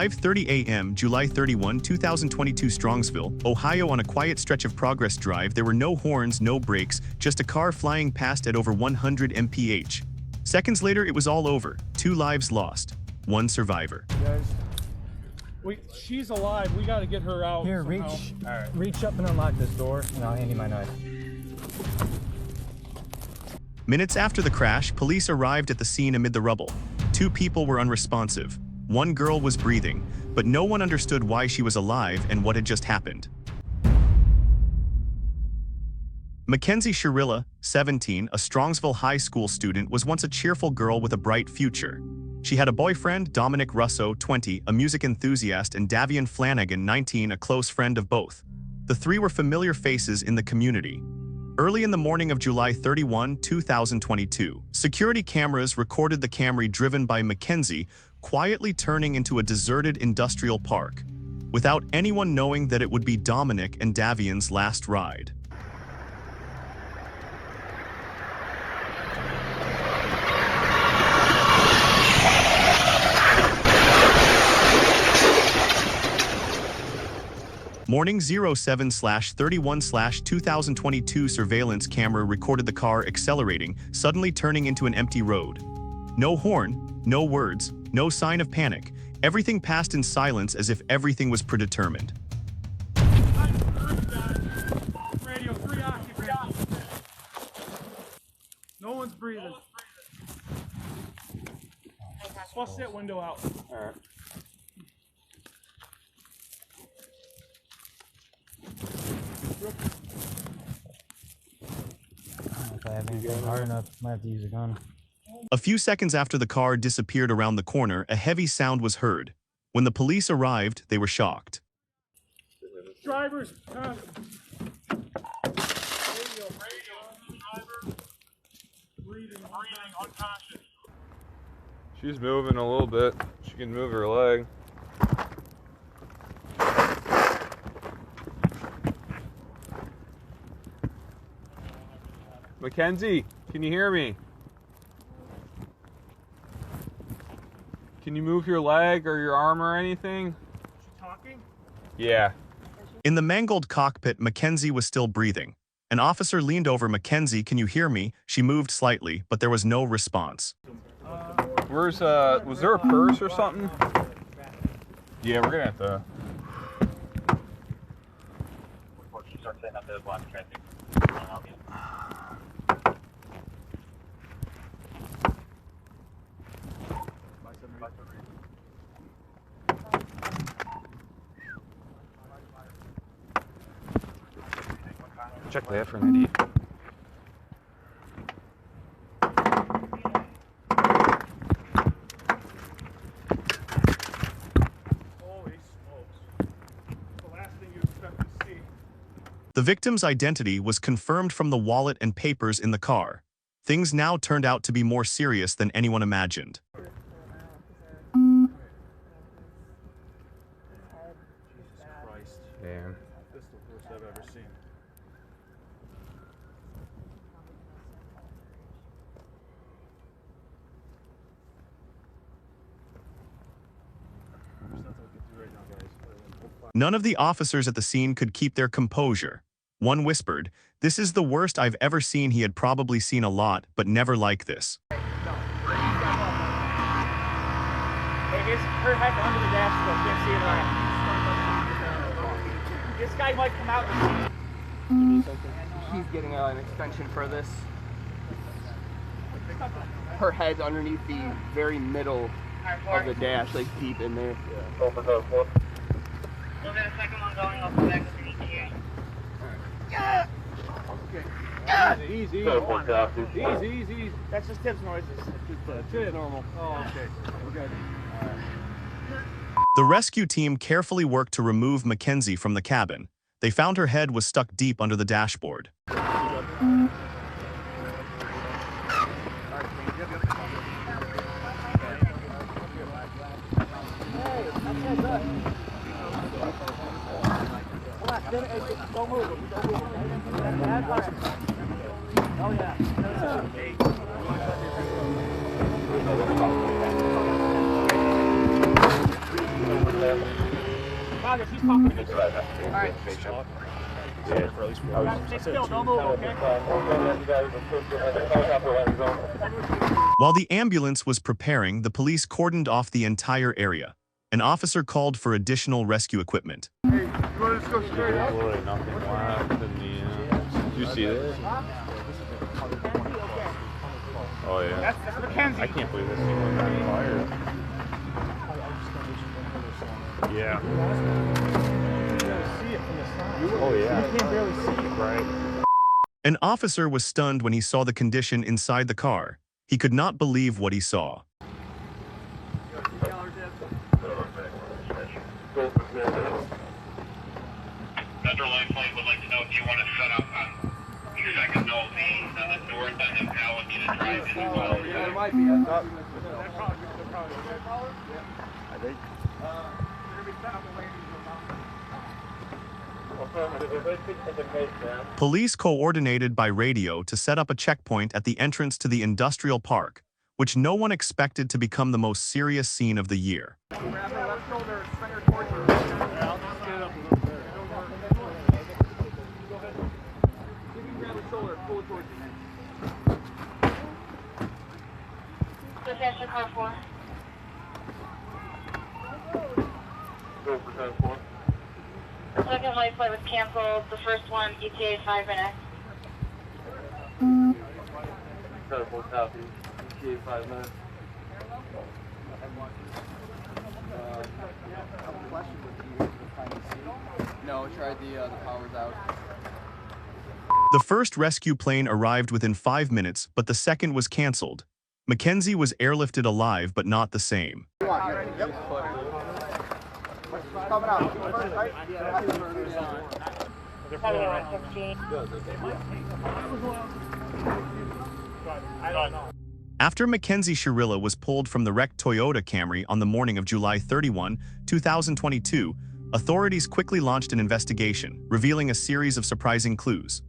5:30 a.m. July 31, 2022 Strongsville, Ohio. On a quiet stretch of Progress Drive, there were no horns, no brakes, just a car flying past at over 100 MPH. Seconds later, it was all over. 2 lives lost, 1 survivor. Guys, she's alive. We got to get her out. Here, somehow. reach up and unlock this door, and I'll hand you my knife. Minutes after the crash, police arrived at the scene amid the rubble. 2 people were unresponsive. 1 girl was breathing, but no one understood why she was alive and what had just happened. Mackenzie Shirilla, 17, a Strongsville High School student, was once a cheerful girl with a bright future. She had a boyfriend, Dominic Russo, 20, a music enthusiast, and Davian Flanagan, 19, a close friend of both. The 3 were familiar faces in the community. Early in the morning of July 31, 2022, security cameras recorded the Camry driven by Mackenzie quietly turning into a deserted industrial park, without anyone knowing that it would be Dominic and Davian's last ride. Morning 07/31/2022 surveillance camera recorded the car accelerating, suddenly turning into an empty road. No horn, no words, no sign of panic. Everything passed in silence as if everything was predetermined. Radio, 3 occupants. No one's breathing. Bust that window out. All right. If I have anything hard enough, I might have to use a gun. A few seconds after the car disappeared around the corner, a heavy sound was heard. When the police arrived, they were shocked. Drivers, radio, driver, breathing, unconscious. She's moving a little bit. She can move her leg. Mackenzie, can you hear me? Can you move your leg or your arm or anything? She talking? Yeah. In the mangled cockpit, Mackenzie was still breathing. An officer leaned over. "Mackenzie, can you hear me?" She moved slightly, but there was no response. Was there a purse or something? Yeah, we're gonna have to. Check that for an ID. Holy smokes. The last thing you expect to see. The victim's identity was confirmed from the wallet and papers in the car. Things now turned out to be more serious than anyone imagined. Jesus Christ. Damn. This is the worst I've ever seen. There's nothing we can do right now, guys. None of the officers at the scene could keep their composure. One whispered, "This is the worst I've ever seen." He had probably seen a lot, but never like this. Hey, her head's under the dash, so can't see it right. This guy might come out and see. He's getting an extension for this. Her head's underneath the very middle of the dash, like deep in there. We'll get a second one going off the back of the ETA. Yeah. Okay. Easy. Easy. That's just Tibbs noises. That's it. Normal. Oh, okay. We're good. The rescue team carefully worked to remove Mackenzie from the cabin. They found her head was stuck deep under the dashboard. Don't move. Oh, yeah. Father, she's talking to me. All right. Stay still, don't move, okay? While the ambulance was preparing, the police cordoned off the entire area. An officer called for additional rescue equipment. Hey, you want to just go straight up? Nothing left in the Did you see this? Oh yeah. That's Mackenzie. I can't believe this thing was on fire. Yeah. Oh yeah. You can't barely see it. Right. An officer was stunned when he saw the condition inside the car. He could not believe what he saw. Metro Line Flight would like to know if you want to set up on the second no main on the north end of Alameda Drive as well. Yeah, there might be. I thought. I think. Police coordinated by radio to set up a checkpoint at the entrance to the industrial park, which no one expected to become the most serious scene of the year. Attention, car 4. The second light flight was canceled. The first one, ETA 5 minutes. Careful, copy. ETA 5 minutes. No, tried the power's out. The first rescue plane arrived within 5 minutes, but the second was canceled. Mackenzie was airlifted alive, but not the same. Coming out. After Mackenzie Shirilla was pulled from the wrecked Toyota Camry on the morning of July 31, 2022, authorities quickly launched an investigation, revealing a series of surprising clues.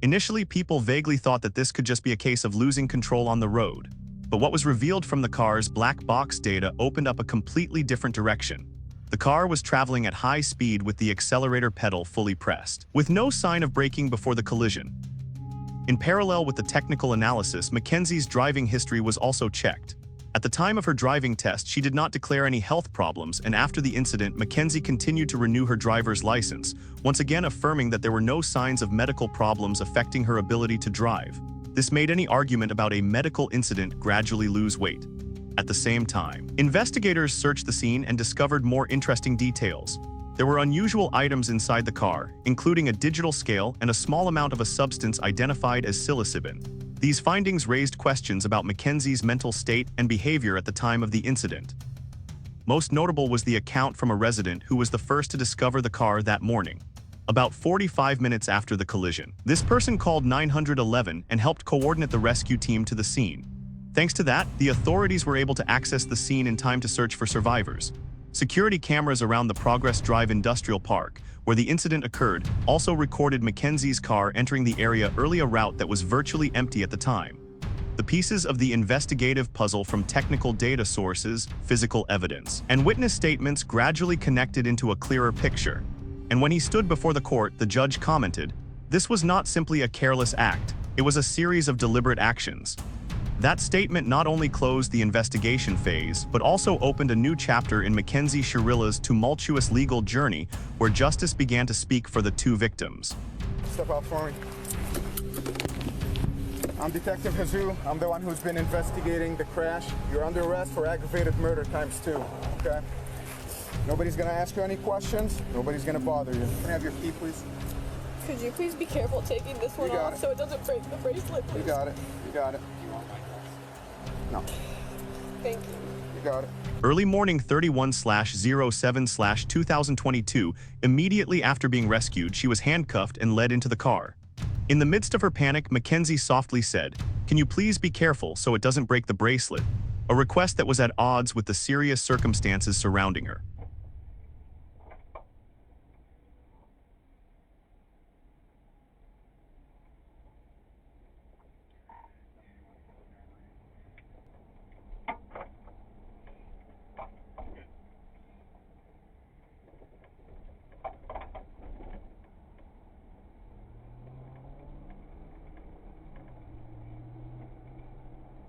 Initially, people vaguely thought that this could just be a case of losing control on the road. But what was revealed from the car's black box data opened up a completely different direction. The car was traveling at high speed with the accelerator pedal fully pressed, with no sign of braking before the collision. In parallel with the technical analysis, Mackenzie's driving history was also checked. At the time of her driving test, she did not declare any health problems, and after the incident, Mackenzie continued to renew her driver's license, once again affirming that there were no signs of medical problems affecting her ability to drive. This made any argument about a medical incident gradually lose weight. At the same time, investigators searched the scene and discovered more interesting details. There were unusual items inside the car, including a digital scale and a small amount of a substance identified as psilocybin. These findings raised questions about Mackenzie's mental state and behavior at the time of the incident. Most notable was the account from a resident who was the first to discover the car that morning, about 45 minutes after the collision. This person called 911 and helped coordinate the rescue team to the scene. Thanks to that, the authorities were able to access the scene in time to search for survivors. Security cameras around the Progress Drive Industrial Park, where the incident occurred, also recorded Mackenzie's car entering the area early, a route that was virtually empty at the time. The pieces of the investigative puzzle from technical data sources, physical evidence, and witness statements gradually connected into a clearer picture. And when he stood before the court, the judge commented, "This was not simply a careless act, it was a series of deliberate actions." That statement not only closed the investigation phase, but also opened a new chapter in Mackenzie Shirilla's tumultuous legal journey, where justice began to speak for the two victims. Step out for me. I'm Detective Jesus. I'm the one who's been investigating the crash. You're under arrest for aggravated murder ×2, okay? Nobody's gonna ask you any questions. Nobody's gonna bother you. Can I have your key, please? Could you please be careful taking this one off so it doesn't break the bracelet, please? You got it. You got it. No. Thank you. You got it. Early morning 31/07/2022, immediately after being rescued, she was handcuffed and led into the car. In the midst of her panic, Mackenzie softly said, "Can you please be careful so it doesn't break the bracelet?" A request that was at odds with the serious circumstances surrounding her.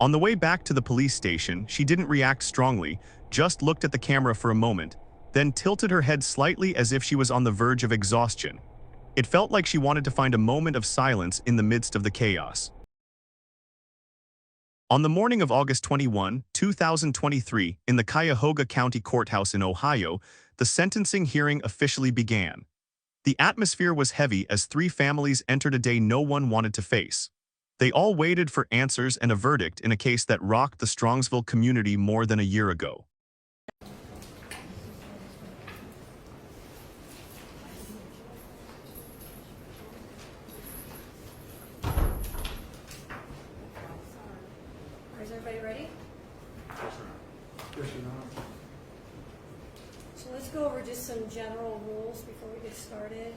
On the way back to the police station, she didn't react strongly, just looked at the camera for a moment, then tilted her head slightly as if she was on the verge of exhaustion. It felt like she wanted to find a moment of silence in the midst of the chaos. On the morning of August 21, 2023, in the Cuyahoga County Courthouse in Ohio, the sentencing hearing officially began. The atmosphere was heavy as three families entered a day no one wanted to face. They all waited for answers and a verdict in a case that rocked the Strongsville community more than a year ago. Is everybody ready? So let's go over just some general rules before we get started.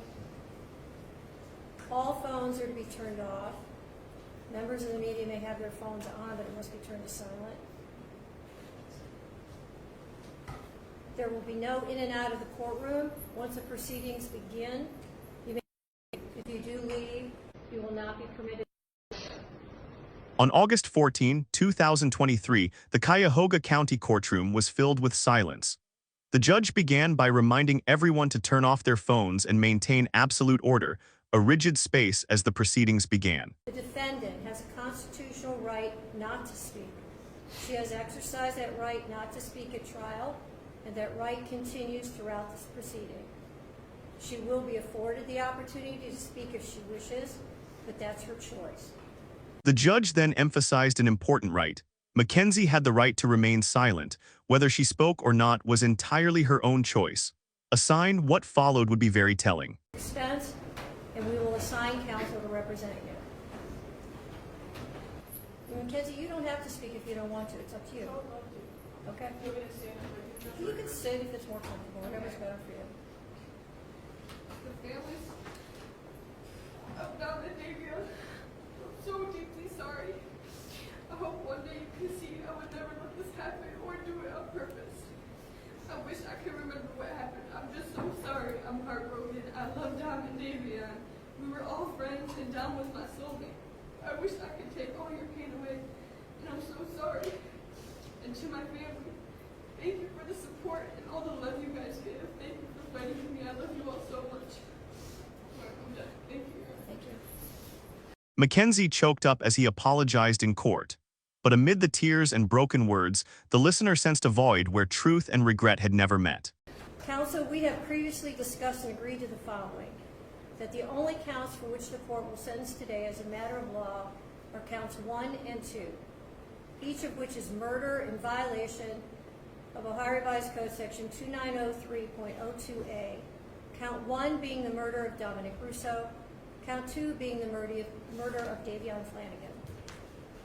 All phones are to be turned off. Members of the media may have their phones on, but it must be turned to silent. There will be no in and out of the courtroom. Once the proceedings begin, if you do leave, you will not be permitted. On August 14, 2023, the Cuyahoga County Courtroom was filled with silence. The judge began by reminding everyone to turn off their phones and maintain absolute order, a rigid space as the proceedings began. The defendant has a constitutional right not to speak. She has exercised that right not to speak at trial, and that right continues throughout this proceeding. She will be afforded the opportunity to speak if she wishes, but that's her choice. The judge then emphasized an important right. Mackenzie had the right to remain silent. Whether she spoke or not was entirely her own choice. A sign what followed would be very telling. Expense, and we will assign counsel to represent you. Mackenzie, you don't have to speak if you don't want to. It's up to you. Okay? You can sit if it's more comfortable. Whatever's better for you. The families of Dom and Davia, I'm so deeply sorry. I hope one day you can see I would never let this happen or do it on purpose. I wish I could remember what happened. I'm just so sorry. I'm heartbroken. I love Dom and Davia. We were all friends and Dom was my soulmate. I wish I could take all your pain away. And I'm so sorry. And to my family, thank you for the support and all the love you guys give. Thank you for fighting for me. I love you all so much. I'm done. Thank you. Thank you. Mackenzie choked up as he apologized in court. But amid the tears and broken words, the listener sensed a void where truth and regret had never met. Counsel, we have previously discussed and agreed to the following: that the only counts for which the court will sentence today as a matter of law are counts 1 and 2, each of which is murder in violation of Ohio Revised Code section 2903.02a, count 1 being the murder of Dominic Russo, count 2 being the murder of Davion Flanagan.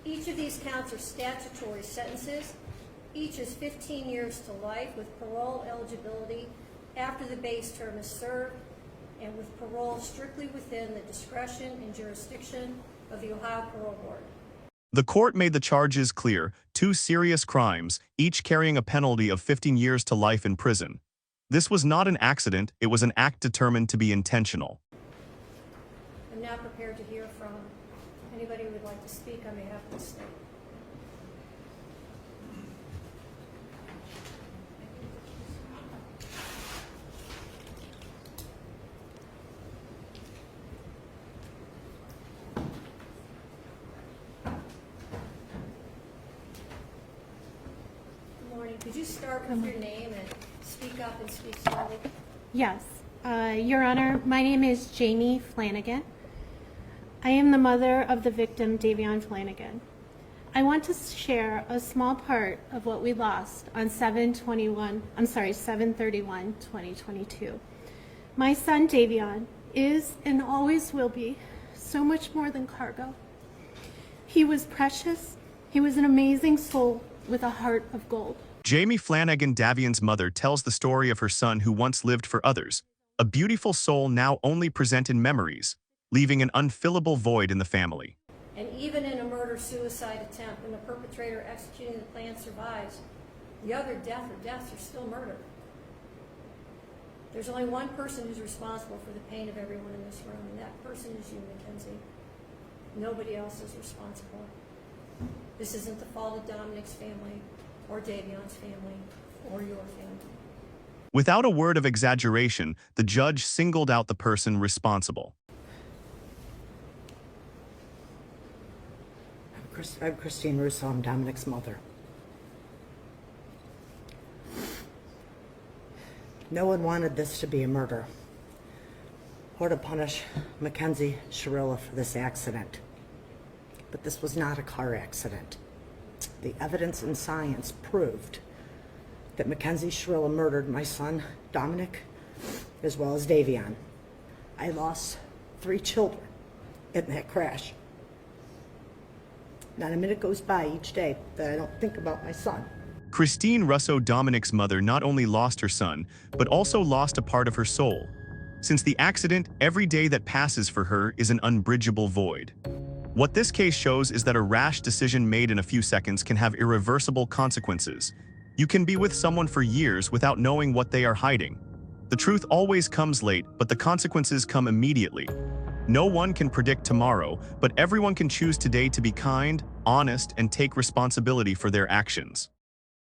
Each of these counts are statutory sentences. Each is 15 years to life with parole eligibility after the base term is served, and with parole strictly within the discretion and jurisdiction of the Ohio Parole Board. The court made the charges clear: 2 serious crimes, each carrying a penalty of 15 years to life in prison. This was not an accident, it was an act determined to be intentional. I'm now prepared to hear from anybody who would like to speak on behalf of the state. Good morning. Could you start with your name and speak up and speak slowly? Yes. Your Honor, my name is Jamie Flanagan. I am the mother of the victim, Davion Flanagan. I want to share a small part of what we lost on 7/31/2022. My son, Davion, is and always will be so much more than cargo. He was precious. He was an amazing soul with a heart of gold. Jamie Flanagan, Davion's mother, tells the story of her son who once lived for others, a beautiful soul now only present in memories, leaving an unfillable void in the family. And even in a murder-suicide attempt, when the perpetrator executing the plan survives, the other death or deaths are still murder. There's only one person who's responsible for the pain of everyone in this room, and that person is you, Mackenzie. Nobody else is responsible. This isn't the fault of Dominic's family, or Davion's family, or your family. Without a word of exaggeration, the judge singled out the person responsible. I'm Christine Russo. I'm Dominic's mother. No one wanted this to be a murder or to punish Mackenzie Shirilla for this accident. But this was not a car accident. The evidence and science proved that Mackenzie Shirilla murdered my son, Dominic, as well as Davion. I lost 3 children in that crash. Not a minute goes by each day that I don't think about my son. Christine Russo, Dominic's mother, not only lost her son, but also lost a part of her soul. Since the accident, every day that passes for her is an unbridgeable void. What this case shows is that a rash decision made in a few seconds can have irreversible consequences. You can be with someone for years without knowing what they are hiding. The truth always comes late, but the consequences come immediately. No one can predict tomorrow, but everyone can choose today to be kind, honest, and take responsibility for their actions.